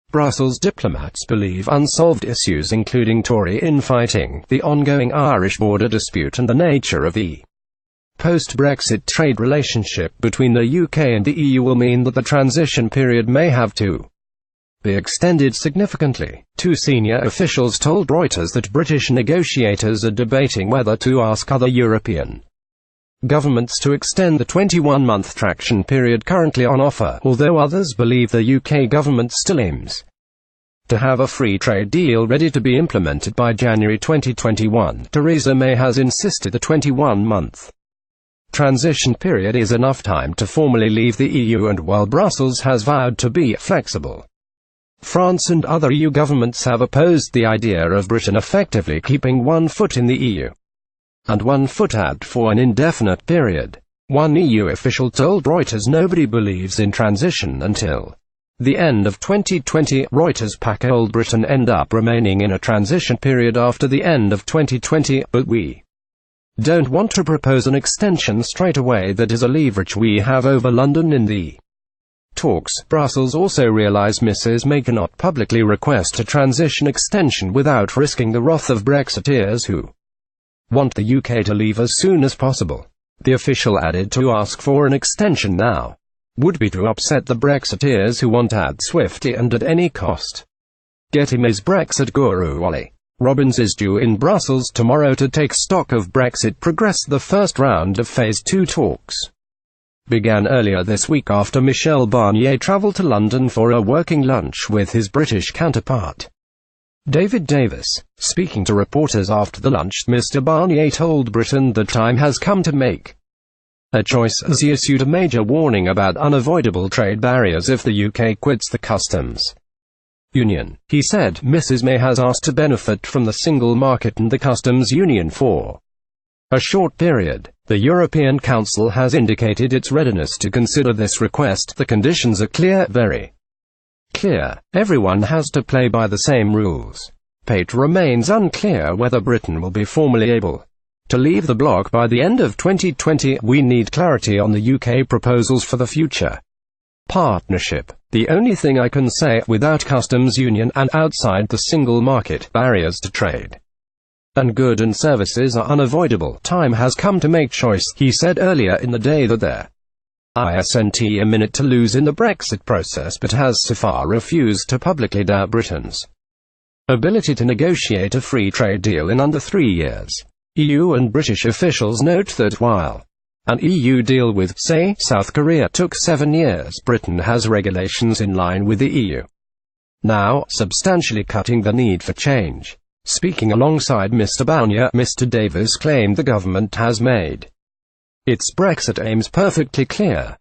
Brussels diplomats believe unsolved issues including Tory infighting, the ongoing Irish border dispute and the nature of the post-Brexit trade relationship between the UK and the EU will mean that the transition period may have to be extended significantly. Two senior officials told Reuters that British negotiators are debating whether to ask other European governments to extend the 21-month traction period currently on offer, although others believe the UK government still aims to have a free trade deal ready to be implemented by January 2021. Theresa May has insisted the 21-month transition period is enough time to formally leave the EU, and while Brussels has vowed to be flexible, France and other EU governments have opposed the idea of Britain effectively keeping one foot in the EU and one foot out for an indefinite period. One EU official told Reuters nobody believes in transition until the end of 2020. Reuters told Britain end up remaining in a transition period after the end of 2020, but we don't want to propose an extension straight away. That is a leverage we have over London in the talks. Brussels also realize Mrs May cannot publicly request a transition extension without risking the wrath of Brexiteers who want the UK to leave as soon as possible. The official added to ask for an extension now would be to upset the Brexiteers who want out swiftly and at any cost. Getting May's Brexit guru Ollie Robbins is due in Brussels tomorrow to take stock of Brexit progress. The first round of Phase 2 talks began earlier this week after Michel Barnier travelled to London for a working lunch with his British counterpart, David Davis. Speaking to reporters after the lunch, Mr Barnier told Britain the time has come to make a choice, as he issued a major warning about unavoidable trade barriers if the UK quits the customs union. He said, Mrs May has asked to benefit from the single market and the customs union for a short period. The European Council has indicated its readiness to consider this request. The conditions are clear, very clear. Everyone has to play by the same rules. It remains unclear whether Britain will be formally able to leave the bloc by the end of 2020. We need clarity on the UK proposals for the future partnership. The only thing I can say, without customs union and outside the single market, barriers to trade and goods and services are unavoidable. Time has come to make choice, he said earlier in the day that there isn't a minute to lose in the Brexit process, but has so far refused to publicly doubt Britain's ability to negotiate a free trade deal in under 3 years. EU and British officials note that while an EU deal with, say, South Korea took 7 years, Britain has regulations in line with the EU now, substantially cutting the need for change. Speaking alongside Mr Barnier, Mr Davis claimed the government has made its Brexit aims perfectly clear.